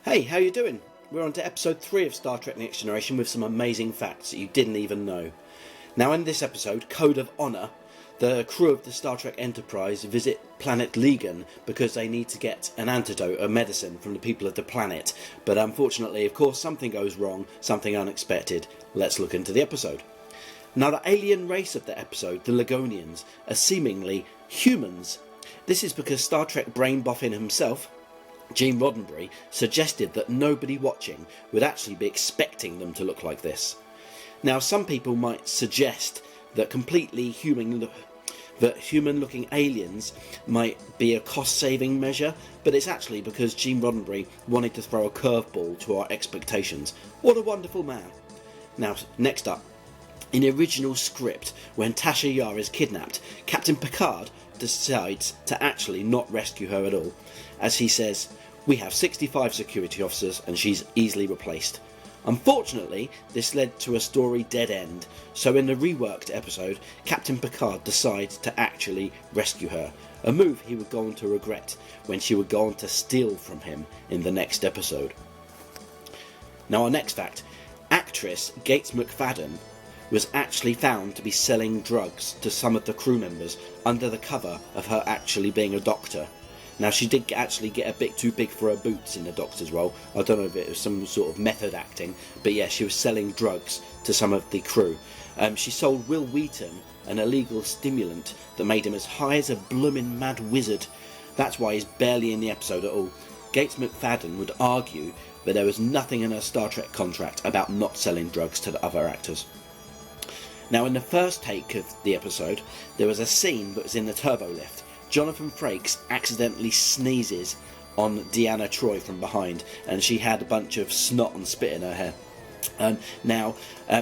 Hey, how you doing? We're on to episode 3 of Star Trek Next Generation with some amazing facts that you didn't even know. Now in this episode, Code of Honor, the crew of the Star Trek Enterprise visit planet Ligon because they need to get an antidote, a medicine, from the people of the planet. But unfortunately, of course, something goes wrong, something unexpected. Let's look into the episode. Now the alien race of the episode, the Ligonians, are seemingly humans. This is because Star Trek brain boffin himself, Gene Roddenberry, suggested that nobody watching would actually be expecting them to look like this. Now some people might suggest that completely human-looking aliens might be a cost-saving measure, but it's actually because Gene Roddenberry wanted to throw a curveball to our expectations. What a wonderful man. Now, next up, in the original script, when Tasha Yar is kidnapped, Captain Picard decides to actually not rescue her at all. As he says, "We have 65 security officers and she's easily replaced." Unfortunately, this led to a story dead end, so in the reworked episode, Captain Picard decides to actually rescue her, a move he would go on to regret when she would go on to steal from him in the next episode. Now our next fact, actress Gates McFadden was actually found to be selling drugs to some of the crew members under the cover of her actually being a doctor. Now she did actually get a bit too big for her boots in the doctor's role. I don't know if it was some sort of method acting, but yeah, she was selling drugs to some of the crew. She sold Will Wheaton an illegal stimulant that made him as high as a bloomin' mad wizard. That's why he's barely in the episode at all. Gates McFadden would argue that there was nothing in her Star Trek contract about not selling drugs to the other actors. Now in the first take of the episode, there was a scene that was in the turbo lift. Jonathan Frakes accidentally sneezes on Deanna Troi from behind, and she had a bunch of snot and spit in her hair.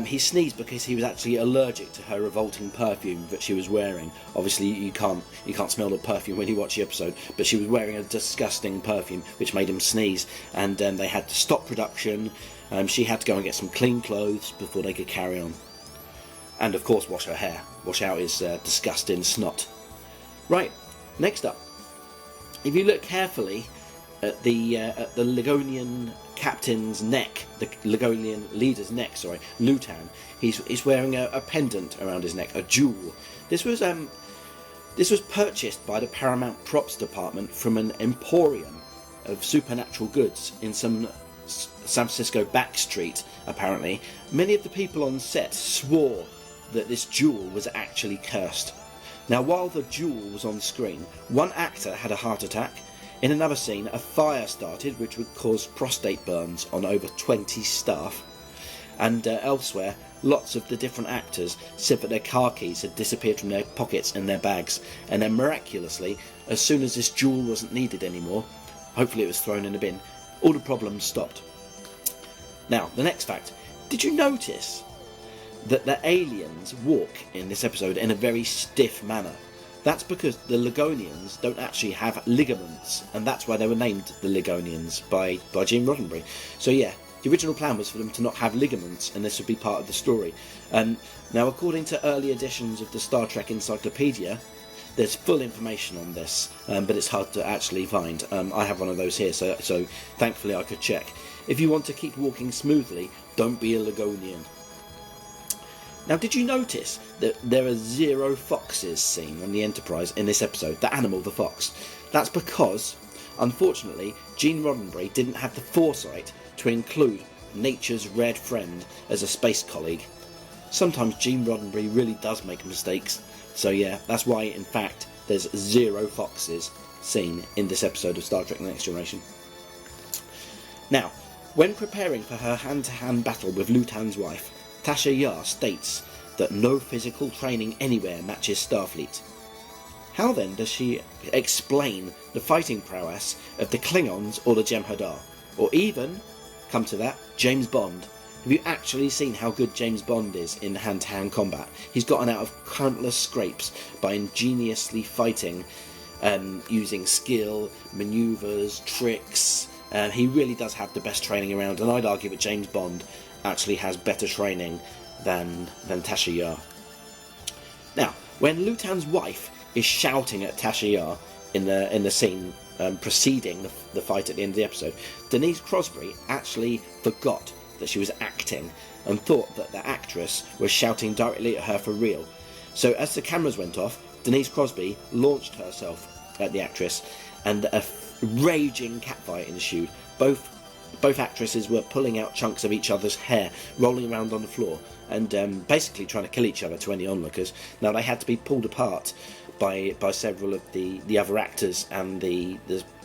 He sneezed because he was actually allergic to her revolting perfume that she was wearing. Obviously you can't smell the perfume when you watch the episode, but she was wearing a disgusting perfume which made him sneeze, and they had to stop production. She had to go and get some clean clothes before they could carry on. And of course wash her hair, wash out his disgusting snot. Right, next up, if you look carefully at the Ligonian captain's neck, the Ligonian leader's neck, Lutan, he's wearing a pendant around his neck, a jewel. This was purchased by the Paramount Props department from an emporium of supernatural goods in some San Francisco back street, apparently. Many of the people on set swore that this jewel was actually cursed. Now while the jewel was on screen, one actor had a heart attack. In another scene, a fire started which would cause prostate burns on over 20 staff. And elsewhere, lots of the different actors said that their car keys had disappeared from their pockets and their bags, and then miraculously, as soon as this jewel wasn't needed anymore, hopefully it was thrown in the bin, all the problems stopped. Now, the next fact. Did you notice that the aliens walk in this episode in a very stiff manner? That's because the Ligonians don't actually have ligaments, and that's why they were named the Ligonians by Gene Roddenberry. So yeah, the original plan was for them to not have ligaments, and this would be part of the story. Now according to early editions of the Star Trek Encyclopedia, there's full information on this, but it's hard to actually find. I have one of those here, so thankfully I could check. If you want to keep walking smoothly, don't be a Ligonian. Now, did you notice that there are 0 foxes seen on the Enterprise in this episode? The animal, the fox. That's because, unfortunately, Gene Roddenberry didn't have the foresight to include nature's red friend as a space colleague. Sometimes Gene Roddenberry really does make mistakes. So yeah, that's why, in fact, there's 0 foxes seen in this episode of Star Trek The Next Generation. Now, when preparing for her hand-to-hand battle with Lutan's wife, Tasha Yar states that no physical training anywhere matches Starfleet. How then does she explain the fighting prowess of the Klingons or the Jem'Hadar? Or even, come to that, James Bond? Have you actually seen how good James Bond is in hand-to-hand combat? He's gotten out of countless scrapes by ingeniously fighting, using skill, manoeuvres, tricks. He really does have the best training around, and I'd argue that James Bond actually has better training than Tasha Yar. Now, when Lutan's wife is shouting at Tasha Yar in the scene preceding the fight at the end of the episode, Denise Crosby actually forgot that she was acting and thought that the actress was shouting directly at her for real. So as the cameras went off, Denise Crosby launched herself at the actress, and a raging catfight ensued. Both actresses were pulling out chunks of each other's hair, rolling around on the floor, and basically trying to kill each other to any onlookers. Now, they had to be pulled apart by several of the other actors and the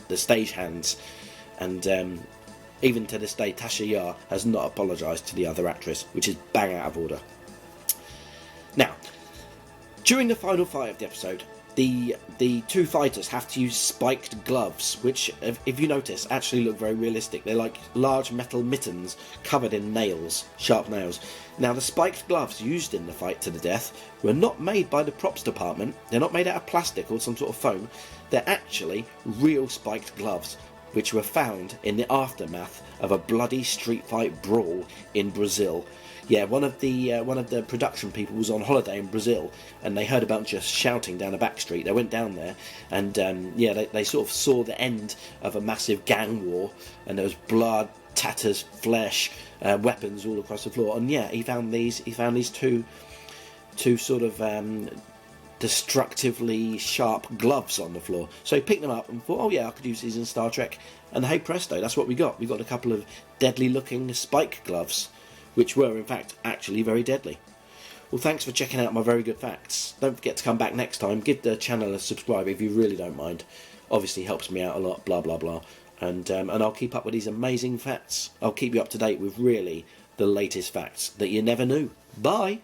stagehands, and even to this day, Tasha Yar has not apologised to the other actress, which is bang out of order. Now, during the final fight of the episode, the two fighters have to use spiked gloves, which, if you notice, actually look very realistic. They're like large metal mittens covered in nails, sharp nails. Now, the spiked gloves used in the fight to the death were not made by the props department. They're not made out of plastic or some sort of foam. They're actually real spiked gloves, which were found in the aftermath of a bloody street fight brawl in Brazil. Yeah, one of the production people was on holiday in Brazil, and they heard about just shouting down a back street. They went down there, and they sort of saw the end of a massive gang war, and there was blood, tatters, flesh, weapons all across the floor. And yeah, he found these two sort of destructively sharp gloves on the floor. So he picked them up and thought, oh yeah, I could use these in Star Trek. And hey presto, that's what we got. We got a couple of deadly looking spike gloves, which were in fact actually very deadly. Well, thanks for checking out my very good facts. Don't forget to come back next time. Give the channel a subscribe if you really don't mind. Obviously helps me out a lot, blah blah blah. And I'll keep up with these amazing facts. I'll keep you up to date with really the latest facts that you never knew. Bye.